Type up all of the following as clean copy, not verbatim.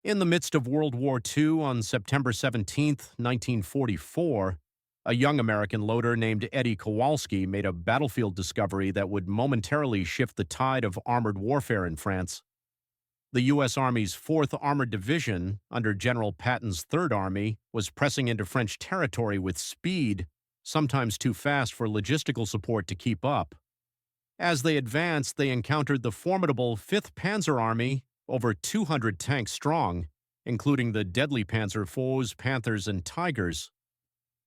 In the midst of World War II on September 17, 1944, a young American loader named Eddie Kowalsski made a battlefield discovery that would momentarily shift the tide of armored warfare in France. The U.S. Army's 4th Armored Division, under General Patton's 3rd Army, was pressing into French territory with speed, sometimes too fast for logistical support to keep up. As they advanced, they encountered the formidable 5th Panzer Army, over 200 tanks strong, including the deadly Panzer IVs, Panthers, and Tigers.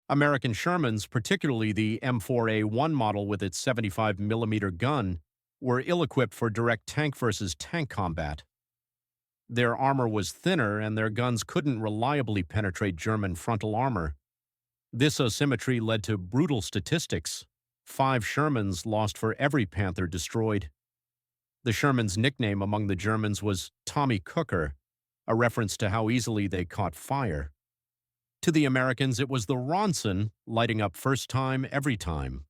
American Shermans, particularly the M4A1 model with its 75 mm gun, were ill-equipped for direct tank versus tank combat. Their armor was thinner, and their guns couldn't reliably penetrate German frontal armor. This asymmetry led to brutal statistics. 5 Shermans lost for every Panther destroyed. The Sherman's nickname among the Germans was Tommy Cooker, a reference to how easily they caught fire. To the Americans, it was the Ronson, lighting up first time, every time.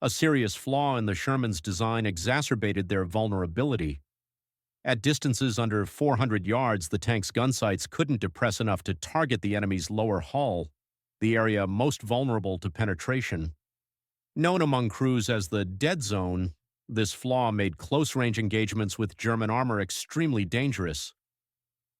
A serious flaw in the Sherman's design exacerbated their vulnerability. At distances under 400 yards, the tank's gun sights couldn't depress enough to target the enemy's lower hull, the area most vulnerable to penetration. Known among crews as the dead zone, this flaw made close-range engagements with German armor extremely dangerous.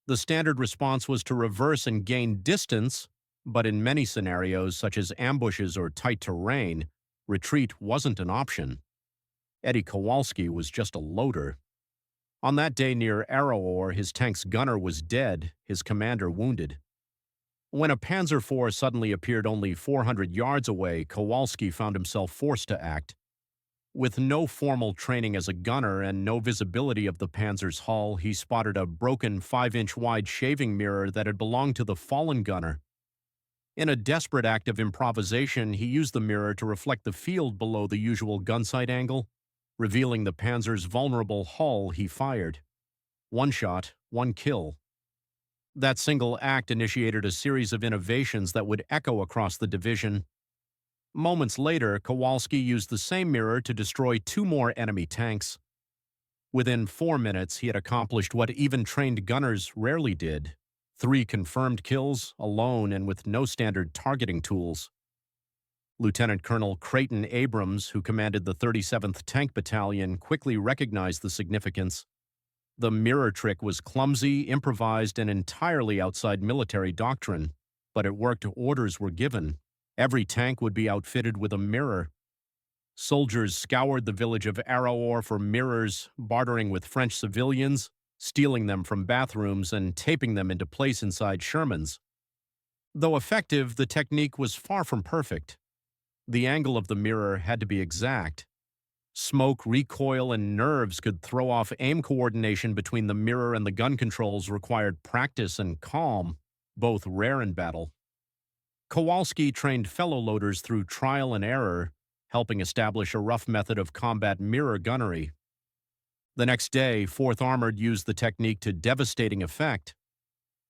The standard response was to reverse and gain distance, but in many scenarios, such as ambushes or tight terrain, retreat wasn't an option. Eddie Kowalsski was just a loader. On that day near Araor, his tank's gunner was dead, his commander wounded. When a Panzer IV suddenly appeared only 400 yards away, Kowalsski found himself forced to act. With no formal training as a gunner and no visibility of the Panzer's hull, he spotted a broken 5-inch wide shaving mirror that had belonged to the fallen gunner. In a desperate act of improvisation, he used the mirror to reflect the field below the usual gunsight angle. Revealing the Panzer's vulnerable hull, he fired. 1 shot, 1 kill. That single act initiated a series of innovations that would echo across the division. Moments later, Kowalsski used the same mirror to destroy 2 more enemy tanks. Within 4 minutes, he had accomplished what even trained gunners rarely did: 3 confirmed kills, alone and with no standard targeting tools. Lieutenant Colonel Creighton Abrams, who commanded the 37th Tank Battalion, quickly recognized the significance. The mirror trick was clumsy, improvised, and entirely outside military doctrine, but it worked. Orders were given. Every tank would be outfitted with a mirror. Soldiers scoured the village of Araor for mirrors, bartering with French civilians, stealing them from bathrooms, and taping them into place inside Shermans. Though effective, the technique was far from perfect. The angle of the mirror had to be exact. Smoke, recoil, and nerves could throw off aim coordination between the mirror and the gun controls required practice and calm, both rare in battle. Kowalsski trained fellow loaders through trial and error, helping establish a rough method of combat mirror gunnery. The next day, 4th Armored used the technique to devastating effect.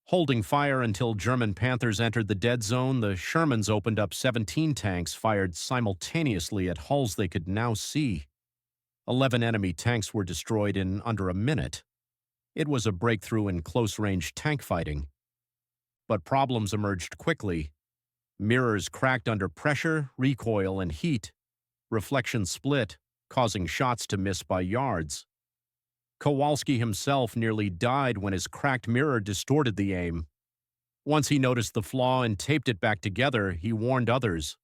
Holding fire until German Panthers entered the dead zone, the Shermans opened up 17 tanks fired simultaneously at hulls they could now see. 11 enemy tanks were destroyed in under a minute. It was a breakthrough in close-range tank fighting. But problems emerged quickly. Mirrors cracked under pressure, recoil, and heat. Reflections split, causing shots to miss by yards. Kowalsski himself nearly died when his cracked mirror distorted the aim. Once he noticed the flaw and taped it back together, he warned others.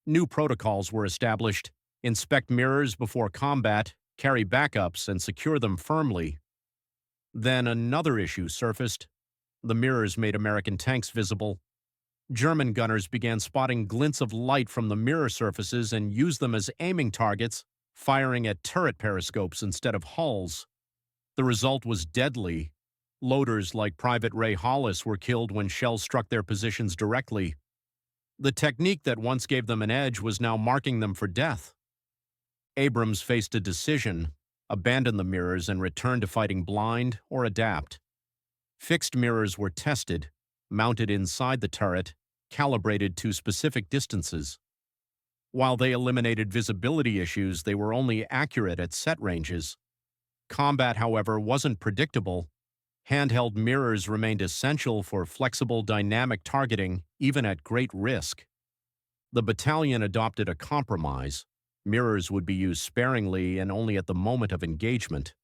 New protocols were established: inspect mirrors before combat, carry backups, and secure them firmly. Then another issue surfaced. The mirrors made American tanks visible. German gunners began spotting glints of light from the mirror surfaces and used them as aiming targets, firing at turret periscopes instead of hulls. The result was deadly. Loaders like Private Ray Hollis were killed when shells struck their positions directly. The technique that once gave them an edge was now marking them for death. Abrams faced a decision: abandon the mirrors and return to fighting blind, or adapt. Fixed mirrors were tested, mounted inside the turret, calibrated to specific distances. While they eliminated visibility issues, they were only accurate at set ranges. Combat, however, wasn't predictable. Handheld mirrors remained essential for flexible dynamic targeting, even at great risk. The battalion adopted a compromise. Mirrors would be used sparingly and only at the moment of engagement.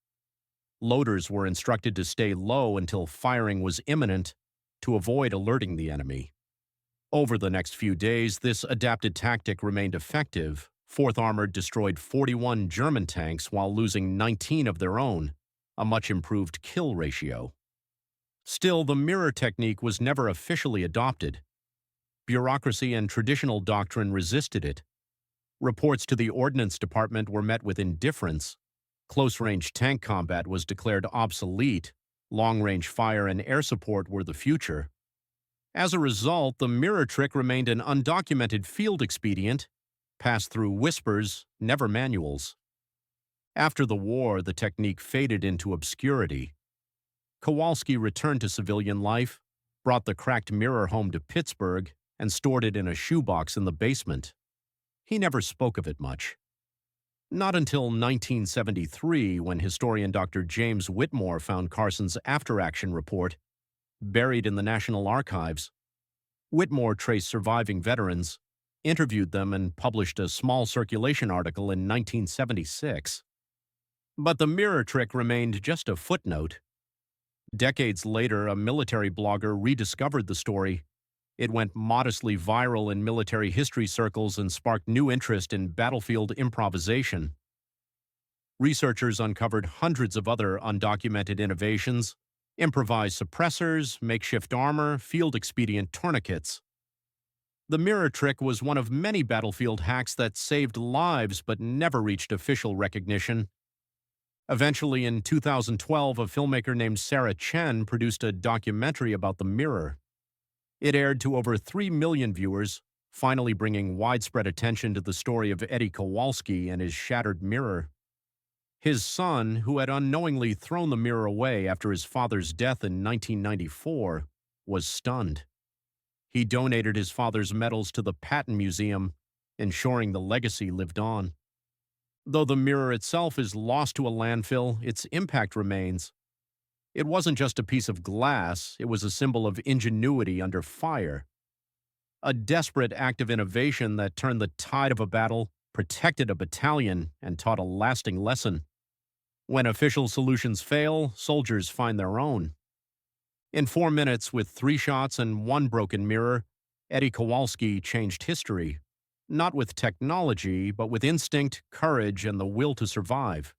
Loaders were instructed to stay low until firing was imminent to avoid alerting the enemy. Over the next few days, this adapted tactic remained effective. 4th Armored destroyed 41 German tanks while losing 19 of their own, a much improved kill ratio. Still, the mirror technique was never officially adopted. Bureaucracy and traditional doctrine resisted it. Reports to the Ordnance Department were met with indifference. Close-range tank combat was declared obsolete. Long-range fire and air support were the future. As a result, the mirror trick remained an undocumented field expedient, passed through whispers, never manuals. After the war, the technique faded into obscurity. Kowalski returned to civilian life, brought the cracked mirror home to Pittsburgh, and stored it in a shoebox in the basement. He never spoke of it much. Not until 1973, when historian Dr. James Whitmore found Carson's after-action report, buried in the National Archives. Whitmore traced surviving veterans, interviewed them, and published a small circulation article in 1976. But the mirror trick remained just a footnote. Decades later, a military blogger rediscovered the story. It went modestly viral in military history circles and sparked new interest in battlefield improvisation. Researchers uncovered hundreds of other undocumented innovations: improvised suppressors, makeshift armor, field expedient tourniquets. The mirror trick was one of many battlefield hacks that saved lives but never reached official recognition. Eventually, in 2012, a filmmaker named Sarah Chen produced a documentary about the mirror. It aired to over 3 million viewers, finally bringing widespread attention to the story of Eddie Kowalsski and his shattered mirror. His son, who had unknowingly thrown the mirror away after his father's death in 1994, was stunned. He donated his father's medals to the Patton Museum, ensuring the legacy lived on. Though the mirror itself is lost to a landfill, its impact remains. It wasn't just a piece of glass, it was a symbol of ingenuity under fire. A desperate act of innovation that turned the tide of a battle, protected a battalion, and taught a lasting lesson. When official solutions fail, soldiers find their own. In 4 minutes, with 3 shots and 1 broken mirror, Eddie Kowalski changed history. Not with technology, but with instinct, courage, and the will to survive.